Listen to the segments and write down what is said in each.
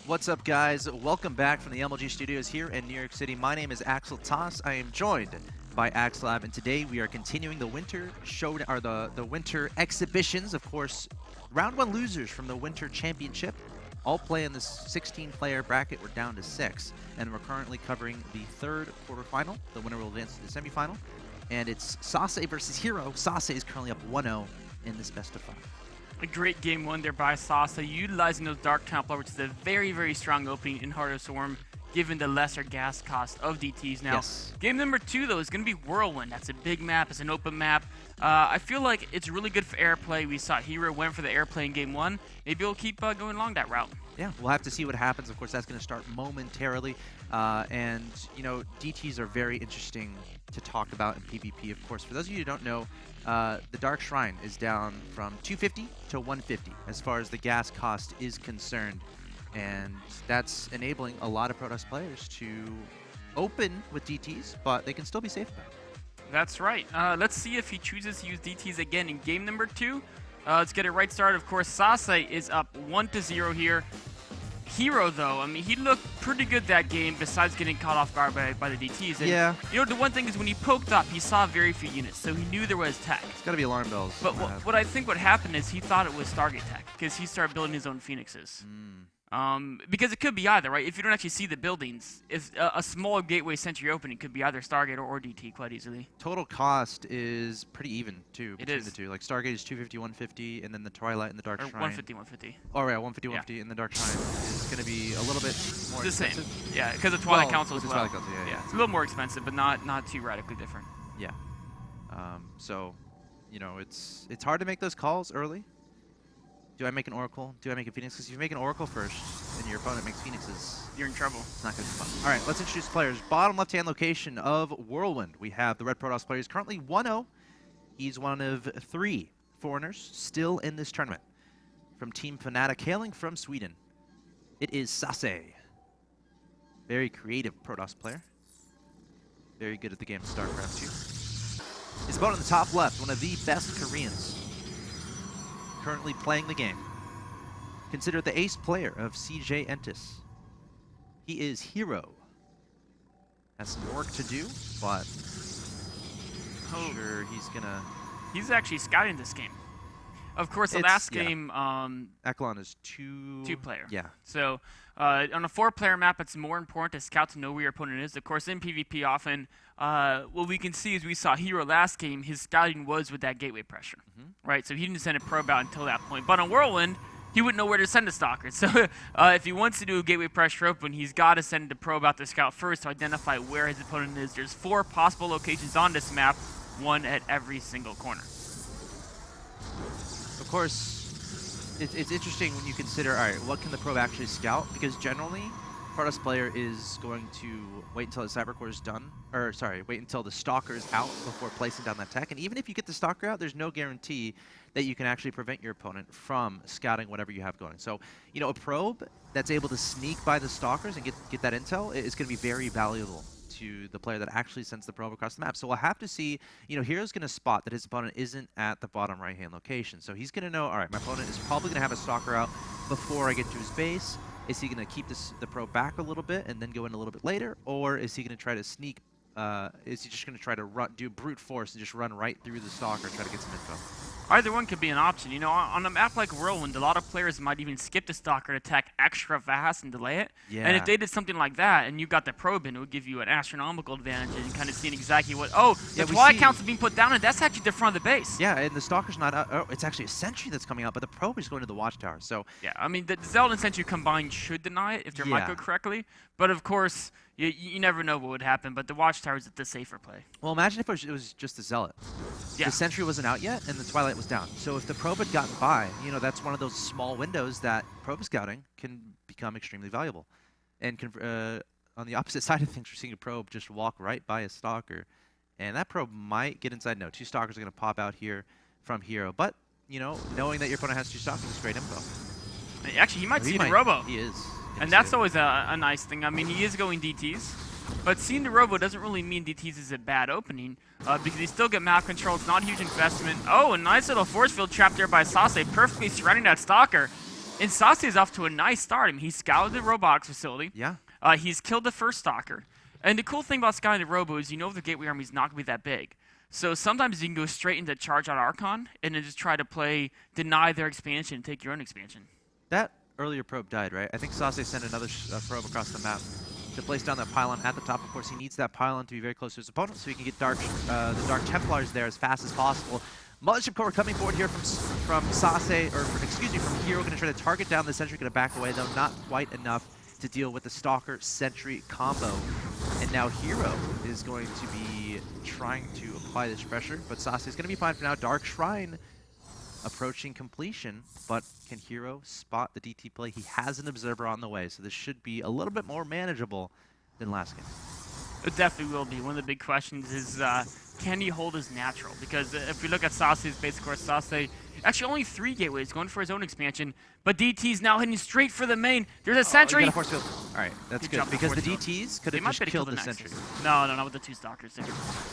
What's up, guys? Welcome back from the MLG studios here in New York City. My name is axeltoss. I am joined by axslav, and today we are continuing the winter show, or the winter exhibitions. Of course, round 1 losers from the winter championship all play in this 16-player bracket. We're down to 6, and we're currently covering the 3rd quarterfinal. The winner will advance to the semifinal, and it's Sase versus herO. Sase is currently up 1-0 in this best of 5. A great game won there by Sase, utilizing those Dark Templar, which is a very, very strong opening in Heart of Swarm, given the lesser gas cost of DTs. Now, game number 2, though, is going to be Whirlwind. That's a big map. It's an open map. I feel like it's really good for airplay. We saw herO went for the airplay in game 1. Maybe we'll keep going along that route. Yeah, we'll have to see what happens. Of course, that's going to start momentarily. And, you know, DTs are very interesting to talk about in PvP, of course. For those of you who don't know, the Dark Shrine is down from 250 to 150 as far as the gas cost is concerned. And that's enabling a lot of Protoss players to open with DTs, but they can still be safe about it. That's right. Let's see if he chooses to use DTs again in game number 2. Let's get it right started. Of course, Sase is up 1-0 here. herO, though, I mean, he looked pretty good that game, besides getting caught off guard by the DTs. And, yeah. You know, the one thing is when he poked up, he saw very few units, so he knew there was tech. It's got to be alarm bells. But what I think what happened is he thought it was Stargate tech, because he started building his own Phoenixes. Because it could be either, right? If you don't actually see the buildings, if a small gateway sentry opening could be either Stargate or DT quite easily. Total cost is pretty even, too, between the two. Like, Stargate is 250, 150, and then the Twilight and the Dark Shrine. 150, 150. Oh, right, 150, 150, and the Dark Shrine is going to be a little bit more expensive. The same. Yeah, because the Twilight Council as well. Twilight Council, yeah. It's a little more expensive, but not too radically different. Yeah. So, you know, it's hard to make those calls early. Do I make an Oracle? Do I make a Phoenix? Because if you make an Oracle first and your opponent makes Phoenixes, you're in trouble. It's not going to be fun. All right, let's introduce players. Bottom left-hand location of Whirlwind. We have the Red Protoss player. He's currently 1-0. He's one of 3 foreigners still in this tournament. From Team Fnatic, hailing from Sweden, it is Sase. Very creative Protoss player. Very good at the game of StarCraft too. His opponent in the top left, one of the best Koreans currently playing the game. Considered the ace player of CJ Entis. He is herO. Has some work to do, but I'm sure he's gonna... He's actually scouting this game. Of course, the last game... Eklon is 2-player. Yeah. So, on a 4-player map, it's more important to scout to know where your opponent is. Of course, in PvP, often, what we can see is we saw herO last game, his scouting was with that gateway pressure, right? So he didn't send a probe out until that point. But on Whirlwind, he wouldn't know where to send a stalker. So if he wants to do a gateway pressure open, he's got to send a probe out to scout first to identify where his opponent is. There's 4 possible locations on this map, 1 at every single corner. Of course, it's interesting when you consider, all right, what can the probe actually scout? Because generally, Protoss player is going to wait until the Cyber Core is done, or sorry, wait until the Stalker is out before placing down that tech. And even if you get the Stalker out, there's no guarantee that you can actually prevent your opponent from scouting whatever you have going. So, you know, a probe that's able to sneak by the Stalkers and get that intel is going to be very valuable to the player that actually sends the probe across the map. So we'll have to see, you know, hero's going to spot that his opponent isn't at the bottom right-hand location. So he's going to know, all right, my opponent is probably going to have a Stalker out before I get to his base. Is he going to keep the probe back a little bit and then go in a little bit later? Or is he going to try to sneak, is he just going to try to do brute force and just run right through the Stalker and try to get some info? Either one could be an option. You know, on a map like Whirlwind, a lot of players might even skip the Stalker to attack extra fast and delay it. Yeah. And if they did something like that and you got the probe in, it would give you an astronomical advantage and kind of seeing exactly what... Oh, the Twilight Council being put down, and that's actually the front of the base. Yeah, and the Stalker's not out. Oh, it's actually a Sentry that's coming out, but the probe is going to the Watchtower, so... Yeah, I mean, the Zealot and Sentry combined should deny it if they're micro correctly. But of course, you never know what would happen, but the Watchtower is the safer play. Well, imagine if it was just the Zealot. Yeah. The Sentry wasn't out yet, and the Twilight was down. So if the probe had gotten by, you know, that's one of those small windows that probe scouting can become extremely valuable. And on the opposite side of things, we're seeing a probe just walk right by a Stalker. And that probe might get inside. No, 2 Stalkers are going to pop out here from herO. But, you know, knowing that your opponent has 2 Stalkers is great info. Actually, he might see the Robo. He is. And that's always a nice thing. I mean, he is going DTs. But seeing the Robo doesn't really mean DTs is a bad opening, because they still get map control. It's not a huge investment. Oh, a nice little force field trap there by Sase, perfectly surrounding that Stalker. And Sase is off to a nice start. I mean, he scouted the robotics facility. Yeah. He's killed the first Stalker. And the cool thing about scouting the Robo is you know the Gateway Army is not going to be that big. So sometimes you can go straight into charge out Archon and then just try to deny their expansion and take your own expansion. That earlier probe died, right? I think Sase sent another probe across the map to place down that pylon at the top. Of course, he needs that pylon to be very close to his opponent so he can get the Dark Templars there as fast as possible. Mothership Core coming forward here from Sase, or excuse me, from herO, going to try to target down the Sentry, going to back away, though not quite enough to deal with the Stalker Sentry combo. And now herO is going to be trying to apply this pressure, but Sase is going to be fine for now. Dark Shrine approaching completion, but can herO spot the DT play? He has an Observer on the way, so this should be a little bit more manageable than last game. It definitely will be. One of the big questions is, can he hold his natural? Because if we look at Sase's basic course, Sase actually only 3 gateways, going for his own expansion, but DT's now heading straight for the main. There's a Sentry! Got a force field. Alright, that's good, because the DTs could have just killed the Sentry. No, not with the 2 Stalkers there.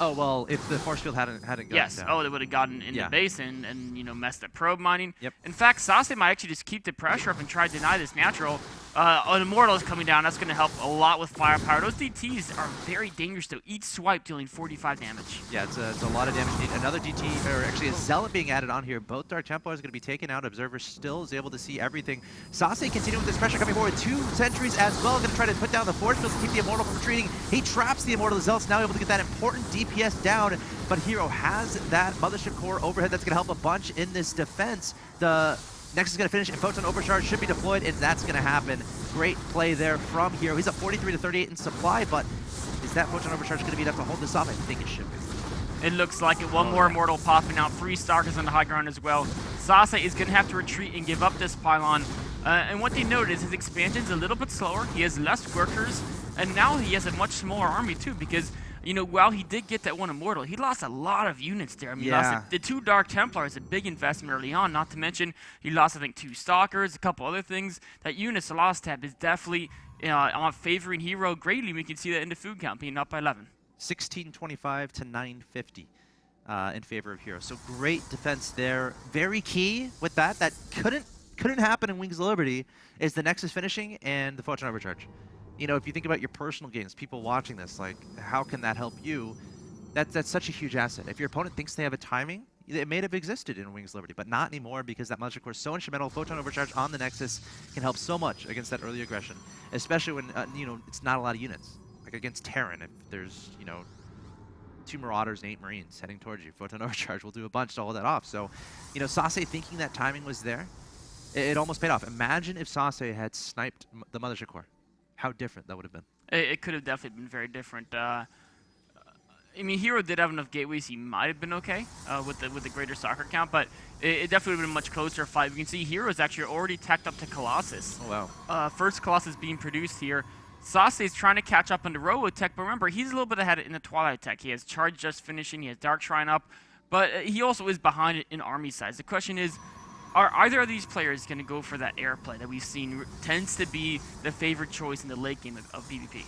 Oh, well, if the force field hadn't gone yes. down. Oh, they would have gotten in the base and you know, messed up probe mining. Yep. In fact, Sase might actually just keep the pressure up and try to deny this natural. An Immortal is coming down. That's going to help a lot with firepower. Those DTs are very dangerous, though. Each swipe dealing 45 damage. Yeah, it's a lot of damage. Another DT, or actually a Zealot being added on here. Both Dark Templars are going to be taken out. Observer still is able to see everything. Sase continuing with this pressure coming forward. 2 Sentries as well. Going to try to put down the force field to keep the Immortal from retreating. He traps the Immortal. The Zealot's now able to get that important DPS down, but herO has that Mothership Core overhead that's going to help a bunch in this defense. The Nexus is going to finish, and Photon Overcharge should be deployed, and that's going to happen. Great play there from herO. He's at 43 to 38 in supply, but is that Photon Overcharge going to be enough to hold this off? I think it should be. It looks like it. One more Immortal popping out. 3 Stalkers on the high ground as well. Sase is going to have to retreat and give up this pylon. And what they note is his expansion's a little bit slower. He has less workers, and now he has a much smaller army too, because you know, while he did get that 1 Immortal, he lost a lot of units there. I mean, he lost the 2 Dark Templars, a big investment early on, not to mention he lost, I think, 2 Stalkers, a couple other things. That units loss tab is definitely on favoring herO greatly. We can see that in the food count being up by 11. 1625 to 950 in favor of herO. So great defense there. Very key with that. That couldn't happen in Wings of Liberty is the Nexus finishing and the Photon Overcharge. You know, if you think about your personal games, people watching this, like, how can that help you? That's such a huge asset. If your opponent thinks they have a timing, it may have existed in Wings of Liberty, but not anymore because that Mothership Core is so instrumental. Photon Overcharge on the Nexus can help so much against that early aggression, especially when, you know, it's not a lot of units. Like against Terran, if there's, you know, 2 Marauders and 8 Marines heading towards you, Photon Overcharge will do a bunch to hold that off. So, you know, Sase thinking that timing was there, it almost paid off. Imagine if Sase had sniped the Mothership Core. How different that would have been. It could have definitely been very different. I mean, herO did have enough gateways. He might have been okay with the greater soccer count, but it definitely would have been a much closer fight. We can see herO is actually already tacked up to Colossus. Oh, wow. First Colossus being produced here. Sase is trying to catch up on the Robotech, but remember, he's a little bit ahead in the Twilight Tech. He has Charge just finishing, he has Dark Shrine up, but he also is behind it in army size. The question is, are either of these players going to go for that airplay that we've seen tends to be the favorite choice in the late game of PvP?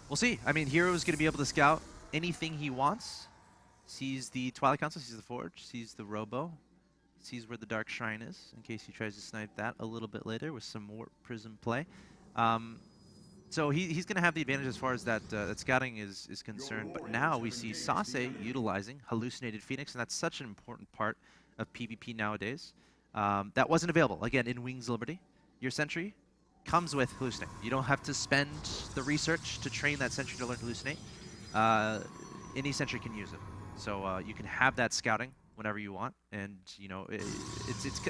We'll see. I mean, herO is going to be able to scout anything he wants. Sees the Twilight Council, sees the Forge, sees the Robo, sees where the Dark Shrine is, in case he tries to snipe that a little bit later with some Warp Prism play. So he's going to have the advantage as far as that scouting is concerned. But now we see Sase utilizing Hallucinated Phoenix, and that's such an important part of PvP nowadays. That wasn't available, again, in Wings of Liberty. Your Sentry comes with Hallucinate. You don't have to spend the research to train that Sentry to learn to hallucinate. Any Sentry can use it. So you can have that scouting whenever you want. And, you know, it's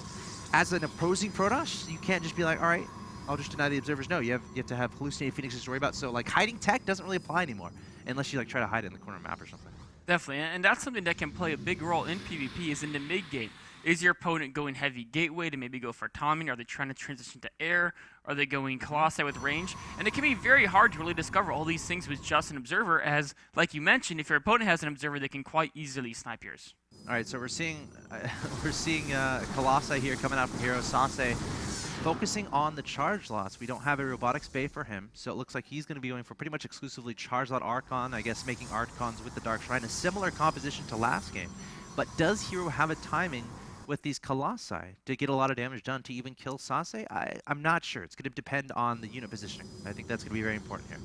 as an opposing Protoss, you can't just be like, all right, I'll just deny the observers. No, you have to have Hallucinated Phoenixes to worry about. So, like, hiding tech doesn't really apply anymore unless you, like, try to hide it in the corner map or something. Definitely, and that's something that can play a big role in PvP is in the mid-game. Is your opponent going heavy gateway to maybe go for timing? Are they trying to transition to air? Are they going Colossi with range? And it can be very hard to really discover all these things with just an observer, as, like you mentioned, if your opponent has an observer, they can quite easily snipe yours. All right, so we're seeing Colossi here coming out from herO. Sase focusing on the charge lots. We don't have a robotics bay for him, so it looks like he's going to be going for pretty much exclusively charge lot Archon, I guess making Archons with the Dark Shrine, a similar composition to last game. But does herO have a timing with these Colossi to get a lot of damage done to even kill Sase? I'm not sure. It's going to depend on the unit positioning. I think that's going to be very important here.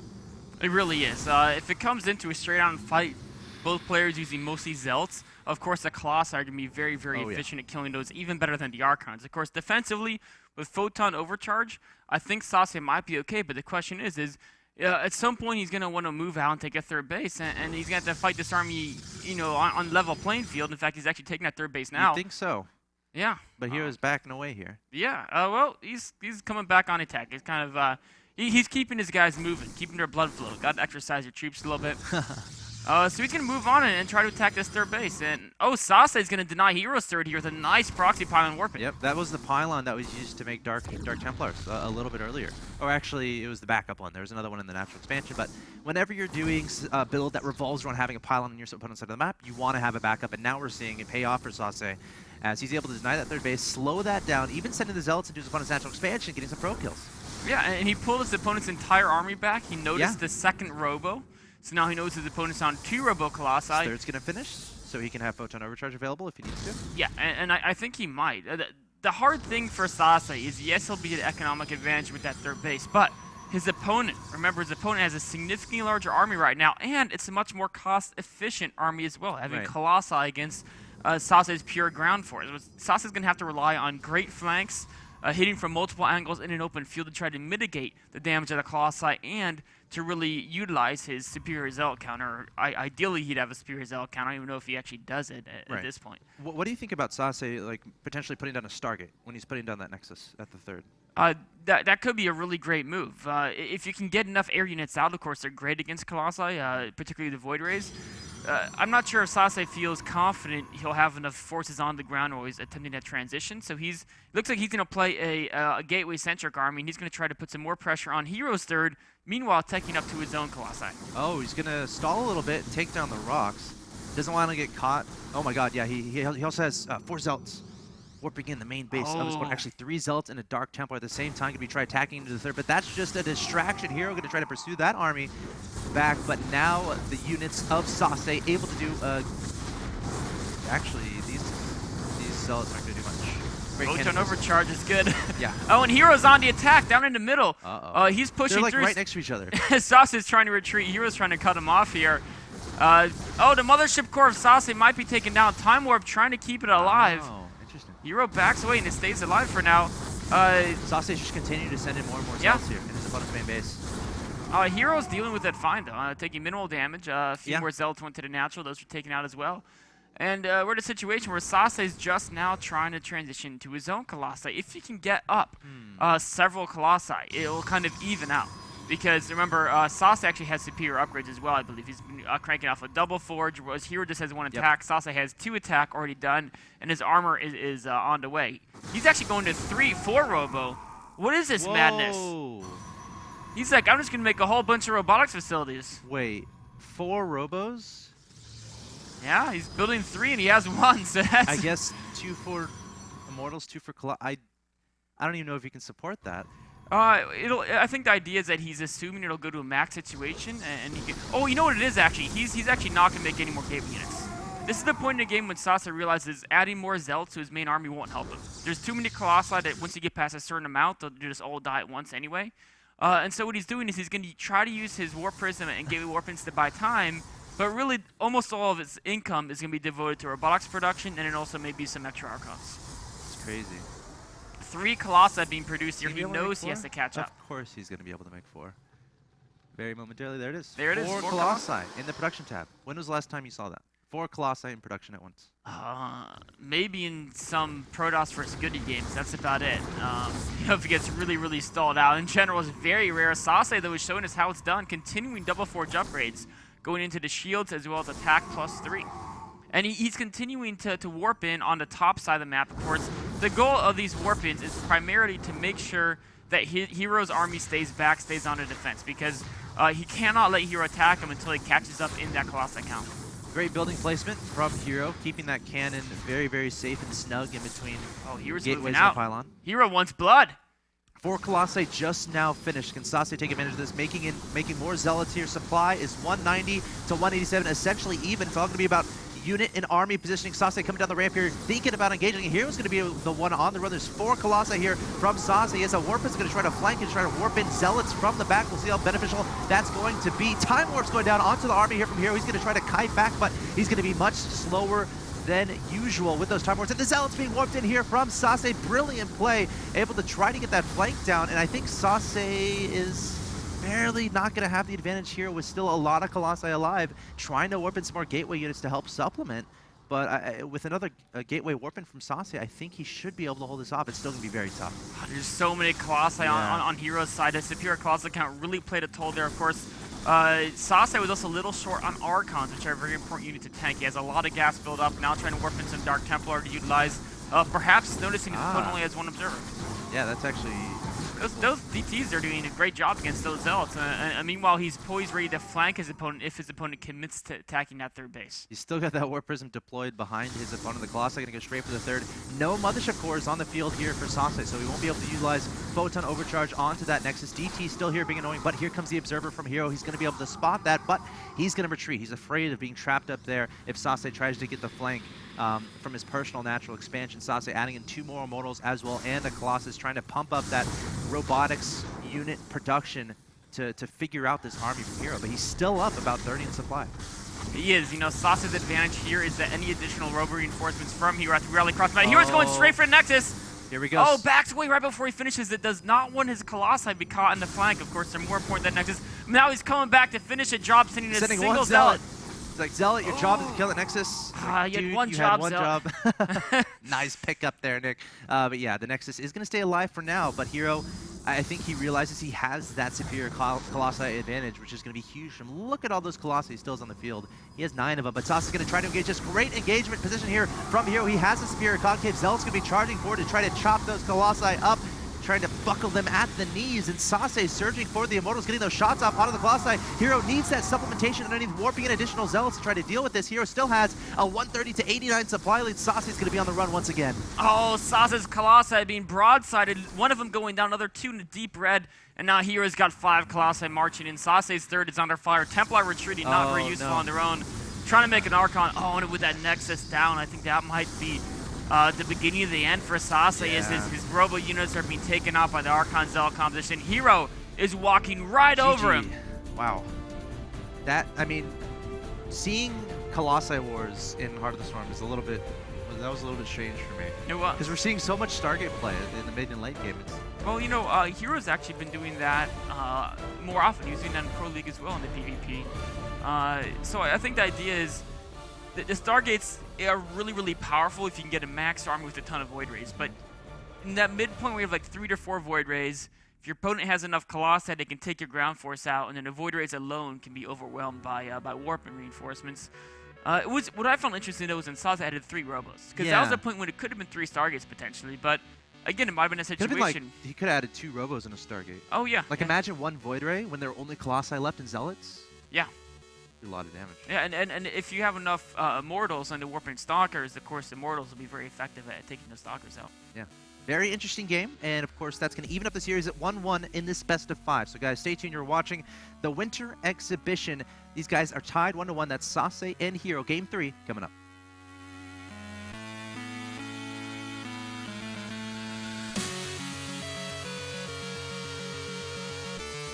It really is. If it comes into a straight-on fight, both players using mostly Zelts, of course the Colossi are going to be very, very efficient at killing those, even better than the Archons. Of course, defensively, with Photon Overcharge, I think Sase might be okay, but the question is at some point he's going to want to move out and take a third base, and he's going to have to fight this army, on level playing field. In fact, he's actually taking that third base now. You think so? Yeah. But hero's backing away here. Yeah. Well, he's coming back on attack. He's kind of he's keeping his guys moving, keeping their blood flow. Got to exercise your troops a little bit. So he's going to move on and try to attack this third base. And, Sase is going to deny hero's third here with a nice proxy pylon warping. Yep, that was the pylon that was used to make Dark Templars a little bit earlier. Or actually, it was the backup one. There was another one in the natural expansion. But whenever you're doing a build that revolves around having a pylon on your opponent's side of the map, you want to have a backup. And now we're seeing it pay off for Sase as he's able to deny that third base, slow that down, even sending the Zealots into his opponent's natural expansion, getting some pro kills. Yeah, and he pulled his opponent's entire army back. He noticed the second Robo. So now he knows his opponent's on 2 Robo Colossi. His third's going to finish, so he can have Photon Overcharge available if he needs to. Yeah, and I think he might. The hard thing for Sase is, yes, he'll be at economic advantage with that third base, but his opponent, remember, his opponent has a significantly larger army right now, and it's a much more cost-efficient army as well, having Colossi against Sase's pure ground force. Sase's going to have to rely on great flanks, hitting from multiple angles in an open field to try to mitigate the damage of the Colossi and to really utilize his superior zealot counter. Ideally, he'd have a superior zealot counter. I don't even know if he actually does it at this point. What do you think about Sase, like, potentially putting down a Stargate when he's putting down that Nexus at the third? That could be a really great move. If you can get enough air units out, of course, they're great against Colossi, particularly the Void Rays. I'm not sure if Sase feels confident he'll have enough forces on the ground while he's attempting that transition. So looks like he's going to play a gateway-centric army, and he's going to try to put some more pressure on hero's third, meanwhile taking up to his own Colossi. Oh, he's going to stall a little bit and take down the rocks. Doesn't want to get caught. Oh my god, yeah, he also has 4 Zealots warping in the main base of his opponent. Actually, 3 Zealots and a Dark Templar at the same time. Could be try attacking into the third, but that's just a distraction. Hero going to try to pursue that army back, but now the units of Sase able to do actually these Zealots aren't going to do much. Photon Overcharge is good. Yeah. And hero's on the attack down in the middle. He's pushing They're like through. right next to each other. Sase is trying to retreat. Hero's trying to cut him off here. The Mothership Core of Sase might be taken down. Time Warp trying to keep it alive. Oh, interesting. Hero backs away and it stays alive for now. Sase just continuing to send in more and more Zealots here in his opponent's main base. Hero's dealing with it fine, though. Taking minimal damage. A few more Zealots went to the natural. Those were taken out as well. And we're in a situation where Sase is just now trying to transition to his own Colossi. If he can get up several Colossi, it'll kind of even out. Because remember, Sase actually has superior upgrades as well, I believe. He's been cranking off a double forge, whereas Hero just has 1 attack. Sase has 2 attack already done, and his armor is on the way. He's actually going to 3-4 Robo. What is this madness? He's like, I'm just going to make a whole bunch of robotics facilities. Wait, 4 Robos? Yeah, he's building 3 and he has 1, so that's... I guess 2 for Immortals, 2 for I don't even know if he can support that. I think the idea is that he's assuming it'll go to a max situation, and he can... Oh, you know what it is, actually? He's actually not going to make any more gateway units. This is the point in the game when Sase realizes adding more Zealots to his main army won't help him. There's too many Colossi that once you get past a certain amount, they'll just all die at once anyway. And so what he's doing is he's going to try to use his Warp Prism and Gateway Warpins to buy time, but really almost all of his income is going to be devoted to robotics production and then also maybe some extra Archons. It's crazy. 3 Colossi being produced here. He knows he has to catch up. Of course he's going to be able to make 4. Very momentarily, there it is. There it is. 4 Colossi in the production tab. When was the last time you saw that? 4 Colossi in production at once. Maybe in some Protoss vs. Goody games. That's about it. If it gets really, really stalled out. In general, it's very rare. Sase, though, is showing us how it's done. Continuing double forge upgrades. Going into the shields as well as attack +3. And he's continuing to warp in on the top side of the map. Of course, the goal of these warp-ins is primarily to make sure that Hero's army stays back, stays on the defense. Because he cannot let Hero attack him until he catches up in that Colossi count. Great building placement from Hero, keeping that cannon very, very safe and snug in between gateways and the pylon. Hero wants blood. 4 Colossi just now finished. Can Sase take advantage of this? Making more Zealots here. Supply is 190 to 187, essentially even. It's all going to be about unit and army positioning. Sase coming down the ramp here, thinking about engaging. Hero's going to be the one on the run. There's 4 Colossi here from Sase. He has a warp is going to try to flank and try to warp in Zealots from the back. We'll see how beneficial that's going to be. Time Warp's going down onto the army here from herO. He's going to try to kite back, but he's going to be much slower than usual with those Time Warps. And the Zealots being warped in here from Sase. Brilliant play, able to try to get that flank down. And I think Sase is barely not going to have the advantage here with still a lot of Colossi alive, trying to warp in some more gateway units to help supplement. But with another gateway warping from Sase, I think he should be able to hold this off. It's still going to be very tough. There's so many Colossi on herO's side. The superior Colossi count really played a toll there, of course. Sase was also a little short on Archons, which are a very important unit to tank. He has a lot of gas build up, now trying to warp in some Dark Templar to utilize, perhaps noticing his opponent only has 1 observer. Yeah, that's actually... Those DTs are doing a great job against those Zealots. Meanwhile, he's poised ready to flank his opponent if his opponent commits to attacking that 3rd base. He's still got that Warp Prism deployed behind his opponent. The Colossi going to go straight for the 3rd. No Mothership cores on the field here for Sase, so he won't be able to utilize Photon Overcharge onto that Nexus. DT still here being annoying, but here comes the Observer from herO. He's going to be able to spot that, but he's going to retreat. He's afraid of being trapped up there if Sase tries to get the flank. From his personal natural expansion. Sase adding in 2 more Immortals as well, and a Colossus trying to pump up that robotics unit production to figure out this army from herO, but he's still up about 30 in supply. He is. You know, Sase's advantage here is that any additional robo reinforcements from herO have to rally across the map. herO's going straight for Nexus. Here we go. Oh, backs away right before he finishes it. Does not want his Colossi be caught in the flank. Of course, they're more important than Nexus. Now he's coming back to finish a job, sending a single 1 Zealot. It's like, Zealot, your job is to kill the Nexus. You had one job. Nice pick up there, Nick. But yeah, the Nexus is going to stay alive for now, but herO, I think he realizes he has that superior Colossi advantage, which is going to be huge from look at all those Colossi still on the field. He has 9 of them, but Sase is going to try to engage. Just great engagement position here from herO. He has a superior concave. Zealot's going to be charging forward to try to chop those Colossi up, trying to buckle them at the knees, and Sase surging for the Immortals, getting those shots off out of the Colossi. herO needs that supplementation underneath, warping in additional Zealots to try to deal with this. herO still has a 130 to 89 supply lead. Sase's going to be on the run once again. Oh, Sase's Colossi being broadsided, one of them going down, another 2 in the deep red, and now herO's got 5 Colossi marching in. Sase's 3rd is under fire. Templar retreating, not very useful on their own. Trying to make an Archon. Oh, and with that Nexus down, I think that might be the beginning of the end for Sase. Is his robo units are being taken out by the Archon Zealot composition. herO is walking right over him. Wow. That, I mean, seeing Colossi Wars in Heart of the Storm is a little bit, that was a little bit strange for me. It was. Because we're seeing so much Stargate play in the mid and late game. Well, you know, herO's actually been doing that more often, using that in Pro League as well in the PvP. So I think the idea is that the Stargates are really, really powerful if you can get a max army with a ton of Void Rays. But in that midpoint where you have like 3 to 4 Void Rays, if your opponent has enough Colossi, they can take your ground force out, and then the Void Rays alone can be overwhelmed by warp and reinforcements. What I found interesting though was in Sase added 3 Robos, because that was the point when it could have been 3 Stargates potentially. But again, it might have been a situation. He could have added 2 Robos in a Stargate. Oh yeah. Like imagine 1 Void Ray when there are only Colossi left and Zealots. Yeah. A lot of damage. Yeah, and if you have enough Immortals and the Warping Stalkers, of course, Immortals will be very effective at taking the Stalkers out. Yeah. Very interesting game, and of course, that's going to even up the series at 1-1 in this best of 5. So guys, stay tuned. You're watching the Winter Exhibition. These guys are tied 1-1. That's Sase and herO. Game 3 coming up.